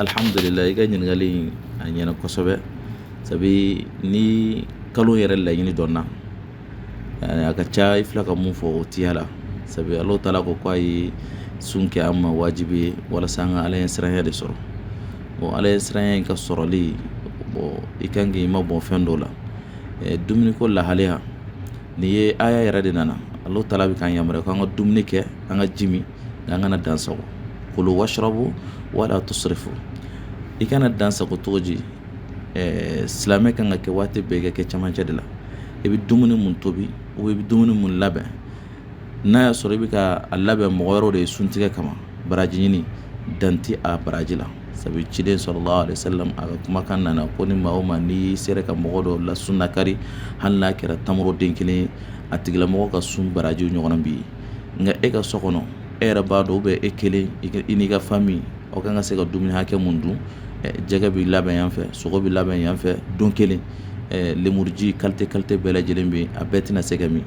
alhamdulillah i ka ɲininkali a ɲɛna kosɛbɛ sabi ni kalo yɛrɛ laɲini dɔnna a ka ca i filɛ ka mun fɔ o tiya la sabi Alahu taala ko k'a ye sun kɛ an ma wajibi ye walasa an ka Ala ɲɛ siranya de sɔrɔ. Bon Ala ɲɛ siranya in ka sɔrɔli i kan k'i mabɔ fɛn dɔw la dumuni ko lahalaya nin ye aya yɛrɛ de nana Alahu taala bɛ k'an yamaruya k'an ka dumuni kɛ an ka ji min nka an kana dansago kulu washrabu wala tusrifu i kana dansago cogo di silamɛ kan ka kɛ waati bɛɛ kɛ camancɛ de la i bɛ dumuni mun tobi ou i bɛ dumuni mun labɛn n'a y'a sɔrɔ i bɛ ka a labɛn mɔgɔ wɛrɛw de ye suntigɛ kama baraji ɲini dan tɛ a baraji la sabi ciden sallallahu alaihi wasallam a ka kumakan nana ko ni maa o maa n'i sera ka mɔgɔ dɔ la sunna kari hali n'a kɛra tamoroden kelen ye a tigilamɔgɔ ka sun barajiw ɲɔgɔn bi nka e ka so kɔnɔ e yɛrɛ b'a dɔn e kelen i n'i ka famille aw kan ka se ka dumuni hakɛ mun dun jɛgɛ bɛ labɛn yan fɛ sogo bɛ labɛn yan fɛ don kelen lemurji qualité bɛɛ lajɛlen bɛ a bɛɛ tɛna se ka min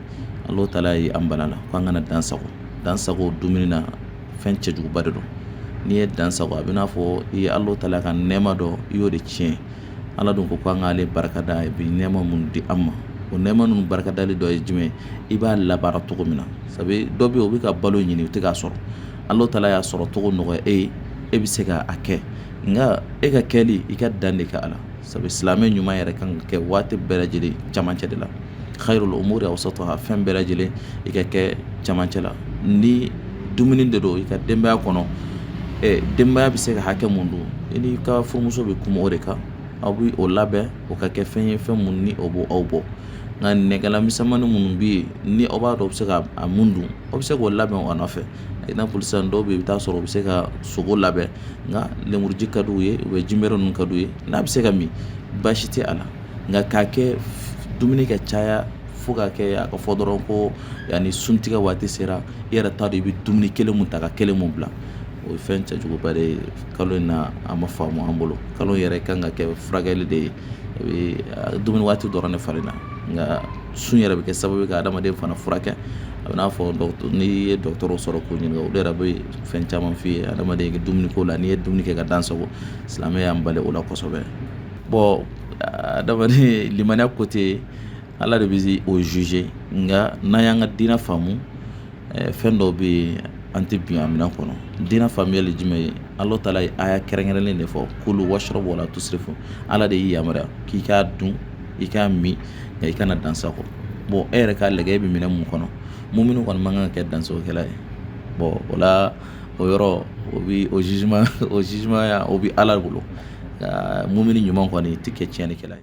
Alahu taala ye an bala la ko an kana dansago dumuni na fɛn cɛjuguba de don n'i ye dansago a bɛ n'a fɔ i ye Alahu taala ka nɛɛma dɔ i y'o de tiɲɛ Ala dun ko an k'ale barikada a bɛ nɛɛma mun di an ma o nɛɛma ninnu barikadali dɔ ye jumɛn i b'a labaara cogo min na sabi dɔ bɛ yen o bɛ ka balo ɲini o tɛ k'a sɔrɔ Alahu taala y'a sɔrɔ cogo nɔgɔya e bɛ se k'a kɛ nka e ka kɛli i ka dan de ka Ala sabi silamɛ ɲuman yɛrɛ kan ka kɛ waati bɛɛ lajɛlen camancɛ de la khairul umuri awsatuha fɛn bɛɛ lajɛlen i ka kɛ camancɛ la ni dumuni de don i ka denbaya kɔnɔ denbaya bɛ se ka hakɛ mun dun i n'i ka furumuso bɛ kuma o de kan aw bɛ o labɛn o ka kɛ fɛn ye fɛn mun ni o b'o aw bɔ nka nɛgɛla misɛnmanin minnu bɛ yen ni aw b'a dɔn o bɛ se ka mun dun aw bɛ se k'o labɛn a nɔfɛ i n'a fɔ sisan dɔw bɛ yen i bɛ taa sɔrɔ u bɛ se ka sogo labɛn nka lemurji ka d'u ye u bɛ jinbɛrɛ ninnu ka d'u ye n'a bɛ se ka min baasi tɛ a la nka k'a kɛ dumuni ka caya fo ka kɛ a ka fɔ dɔrɔn ko yanni suntigɛ waati sera i yɛrɛ t'a dɔn i bɛ dumuni kelen mun ta ka kelen mun bila o ye fɛn cɛjuguba de ye kalo in na a ma faamu an bolo kalo in yɛrɛ kan ka kɛ furakɛli de ye dumuni waati dɔrɔn de falen na nka sun yɛrɛ bɛ kɛ sababu ye ka adamaden fana furakɛ a bɛ n'a fɔ n'i ye dɔgɔtɔrɔw sɔrɔ k'o ɲininka olu yɛrɛ bɛ fɛn caman f'i ye adamaden ka dumuni ko la n'i ye dumuni kɛ ka dansago silamɛ y'an bali o la kosɛbɛ bon adamaden limaniya côté Ala de bɛ o juger nka n'an y'an ka diinɛ faamu fɛn dɔw bɛ yen an tɛ bin a minɛn kɔnɔ diinɛ faamuyali ye jumɛn ye Alahu taala ye aya kɛrɛnkɛrɛnlen de fɔ kulu washrabu wala tusrifu Ala de y'i yamaruya k'i k'a dun i k'a min nka i kana dansago bon e yɛrɛ k'a lajɛ e bɛ minɛn mun kɔnɔ mun minnu kɔni man kan ka kɛ dansagokɛla ye bon o la o yɔrɔ o jugement o bɛ Ala bolo nka mumini ɲuman kɔni tɛ kɛ tiɲɛnikɛla ye.